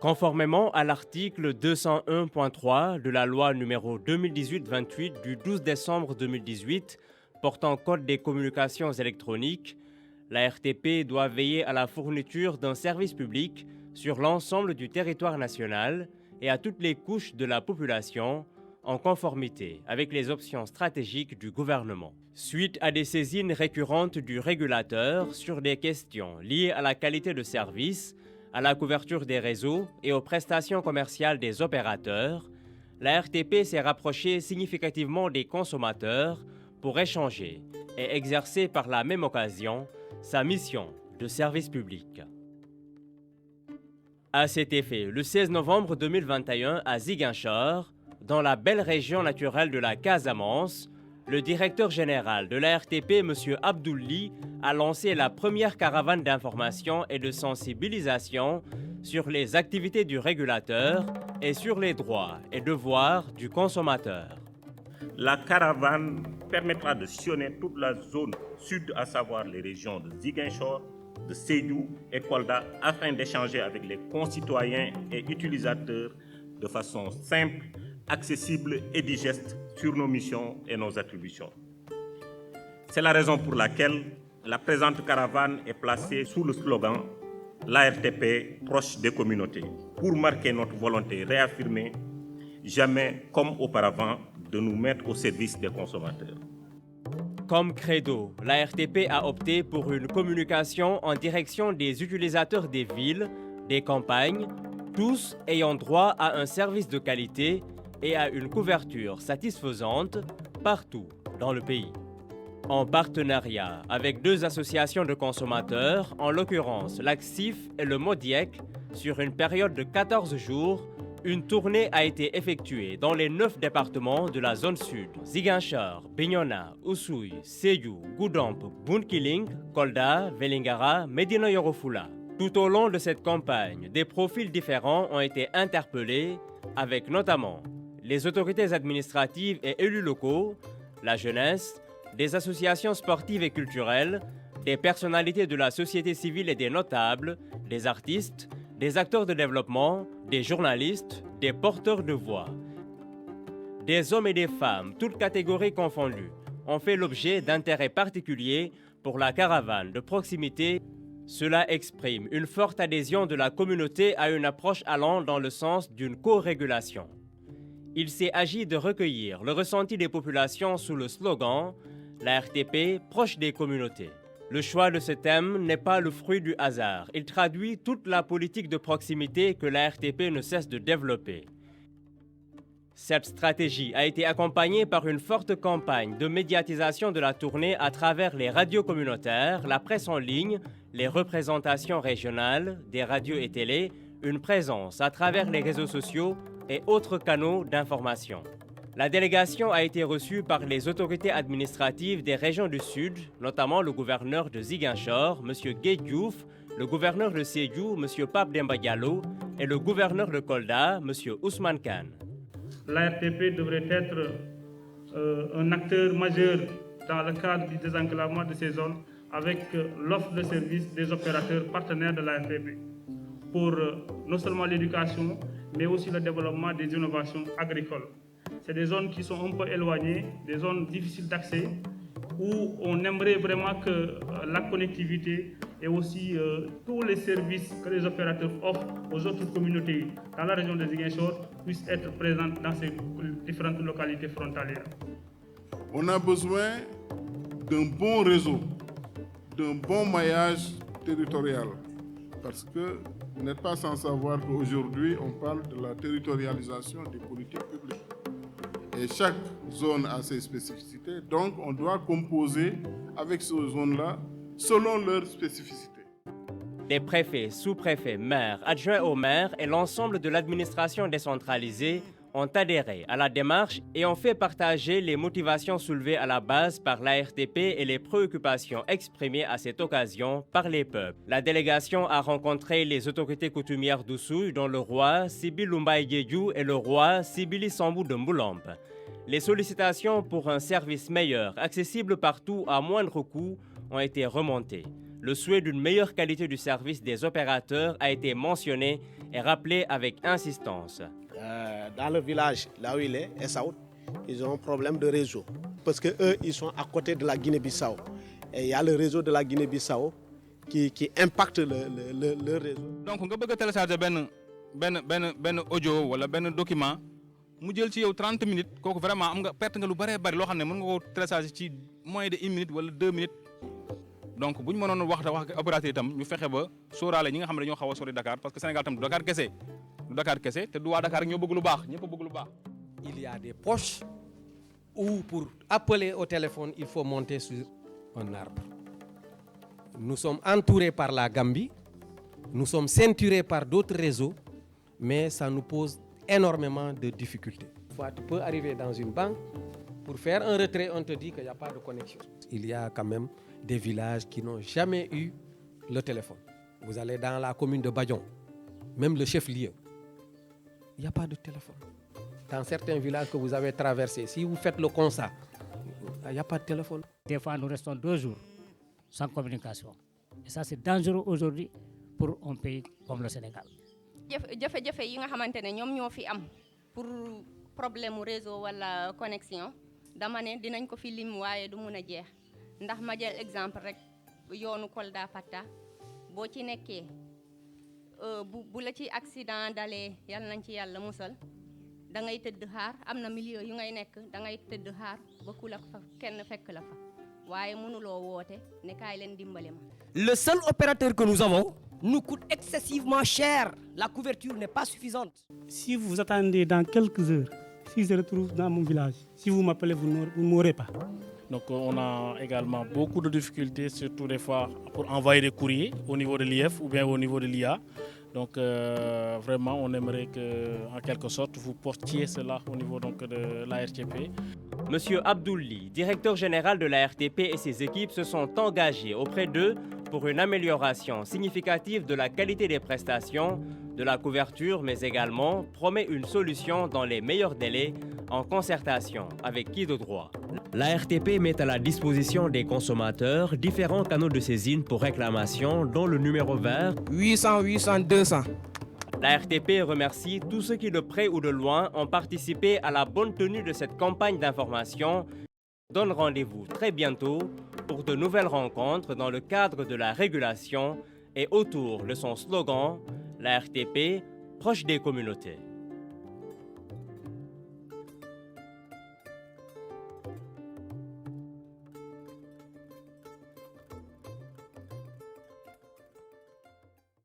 Conformément à l'article 201.3 de la loi numéro 2018-28 du 12 décembre 2018 portant Code des communications électroniques, la RTP doit veiller à la fourniture d'un service public sur l'ensemble du territoire national et à toutes les couches de la population, en conformité avec les options stratégiques du gouvernement. Suite à des saisines récurrentes du régulateur sur des questions liées à la qualité de service, à la couverture des réseaux et aux prestations commerciales des opérateurs, la RTP s'est rapprochée significativement des consommateurs pour échanger et exercer par la même occasion sa mission de service public. À cet effet, le 16 novembre 2021 à Ziguinchor, dans la belle région naturelle de la Casamance, le directeur général de la RTP, M. Abdouli, a lancé la première caravane d'information et de sensibilisation sur les activités du régulateur et sur les droits et devoirs du consommateur. La caravane permettra de sillonner toute la zone sud, à savoir les régions de Ziguinchor, de Sédhiou et Kolda, afin d'échanger avec les concitoyens et utilisateurs de façon simple, accessible et digeste sur nos missions et nos attributions. C'est la raison pour laquelle la présente caravane est placée sous le slogan « L'ARTP proche des communautés » pour marquer notre volonté réaffirmée, jamais comme auparavant, de nous mettre au service des consommateurs. Comme credo, la RTP a opté pour une communication en direction des utilisateurs des villes, des campagnes, tous ayant droit à un service de qualité et à une couverture satisfaisante partout dans le pays. En partenariat avec deux associations de consommateurs, en l'occurrence l'ACSIF et le MODIEC, sur une période de 14 jours, une tournée a été effectuée dans les 9 départements de la zone sud: Ziguinchor, Bignona, Oussouye, Sédhiou, Goudomp, Bounkiling, Kolda, Vélingara, Médina Yoro Foulah. Tout au long de cette campagne, des profils différents ont été interpellés, avec notamment les autorités administratives et élus locaux, la jeunesse, des associations sportives et culturelles, des personnalités de la société civile et des notables, des artistes, des acteurs de développement, des journalistes, des porteurs de voix. Des hommes et des femmes, toutes catégories confondues, ont fait l'objet d'intérêts particuliers pour la caravane de proximité. Cela exprime une forte adhésion de la communauté à une approche allant dans le sens d'une co-régulation. Il s'est agi de recueillir le ressenti des populations sous le slogan « La RTP proche des communautés ». Le choix de ce thème n'est pas le fruit du hasard. Il traduit toute la politique de proximité que la RTP ne cesse de développer. Cette stratégie a été accompagnée par une forte campagne de médiatisation de la tournée à travers les radios communautaires, la presse en ligne, les représentations régionales, des radios et télé, une présence à travers les réseaux sociaux et autres canaux d'information. La délégation a été reçue par les autorités administratives des régions du Sud, notamment le gouverneur de Ziguinchor, M. Gueye Diouf, le gouverneur de Sédhiou, M. Pape Demba Diallo, et le gouverneur de Kolda, M. Ousmane Kane. La RTP devrait être un acteur majeur dans le cadre du désenclavement de ces zones avec l'offre de services des opérateurs partenaires de la RTP pour non seulement l'éducation, mais aussi le développement des innovations agricoles. C'est des zones qui sont un peu éloignées, des zones difficiles d'accès, où on aimerait vraiment que la connectivité et aussi tous les services que les opérateurs offrent aux autres communautés dans la région de Ziguinchor puissent être présents dans ces différentes localités frontalières. On a besoin d'un bon réseau, d'un bon maillage territorial, parce que vous n'êtes pas sans savoir qu'aujourd'hui on parle de la territorialisation des politiques publiques. Et chaque zone a ses spécificités, donc on doit composer avec ces zones-là selon leurs spécificités. Des préfets, sous-préfets, maires, adjoints au maire et l'ensemble de l'administration décentralisée ont adhéré à la démarche et ont fait partager les motivations soulevées à la base par l'ARTP et les préoccupations exprimées à cette occasion par les peuples. La délégation a rencontré les autorités coutumières d'Oussouye, dont le roi Sibi Lumbaye Diédiou et le roi Sibili Sambou de Mboulamp. Les sollicitations pour un service meilleur, accessible partout à moindre coût, ont été remontées. Le souhait d'une meilleure qualité du service des opérateurs a été mentionné et rappelé avec insistance. Dans le village, là où il est, Essaout, ils ont un problème de réseau. Parce qu'eux, ils sont à côté de la Guinée-Bissau. Et il y a le réseau de la Guinée-Bissau qui impacte le réseau. Donc, on peut télécharger un audio ou un document. mu jël ci yow 30 minutes kooku vraiment am nga perte nga lu bëree bëri loo xam ne mën nga ko télécharger ci moins de 1 minute wala 2 minutes donc bu ñu mënoon wax opérateur itam ñu fexe ba sóoraale ñi nga xam ne dañoo xaw a sori Dakar parce que Sénégal tam du Dakar kese te du waa Dakar ñoo bëgg lu baax ñëpp a bëgg lu baax. Il y a des poches où pour appeler au téléphone il faut monter sur un arbre. Nous sommes entourés par la Gambie, nous sommes ceinturés par d'autres réseaux, mais ça nous pose énormément de difficultés. Tu peux arriver dans une banque, pour faire un retrait, on te dit qu'il n'y a pas de connexion. Il y a quand même des villages qui n'ont jamais eu le téléphone. Vous allez dans la commune de Badion, même le chef-lieu, il n'y a pas de téléphone. Dans certains villages que vous avez traversés, si vous faites le constat, il n'y a pas de téléphone. Des fois, nous restons 2 jours sans communication. Et ça, c'est dangereux aujourd'hui pour un pays comme le Sénégal. jafe-jafe yi nga xamante ne ñoom ñoo fi am pour problème mu réseau wala connexion dama ne dinañ ko fi lim waaye du mun a jeex ndax ma jël exemple rek yoonu Kolda Patta boo ci nekkee bu la ci accident dalee yal nañ ci yàlla musal da ngay tëdd xaar am na milieu yu ngay nekk da ngay tëdd xaar ba ku la fa kenn fekk la fa waaye mënuloo woote ne kaay leen dimbale ma. Le seul opérateur que nous avons nous coûte excessivement cher. La couverture n'est pas suffisante. Si vous attendez dans quelques heures, si je retrouve dans mon village, si vous m'appelez, vous ne m'aurez pas. Donc on a également beaucoup de difficultés, surtout des fois pour envoyer des courriers au niveau de l'IF ou bien au niveau de l'IA. Donc vraiment, on aimerait que, en quelque sorte, vous portiez cela au niveau donc, de la RTP. Monsieur Abdouli, directeur général de la RTP et ses équipes se sont engagés auprès d'eux pour une amélioration significative de la qualité des prestations, de la couverture, mais également promet une solution dans les meilleurs délais en concertation avec qui de droit. La RTP met à la disposition des consommateurs différents canaux de saisine pour réclamation, dont le numéro vert 800 800 200. La RTP remercie tous ceux qui de près ou de loin ont participé à la bonne tenue de cette campagne d'information. Donne rendez-vous très bientôt pour de nouvelles rencontres dans le cadre de la régulation et autour de son slogan, la RTP proche des communautés.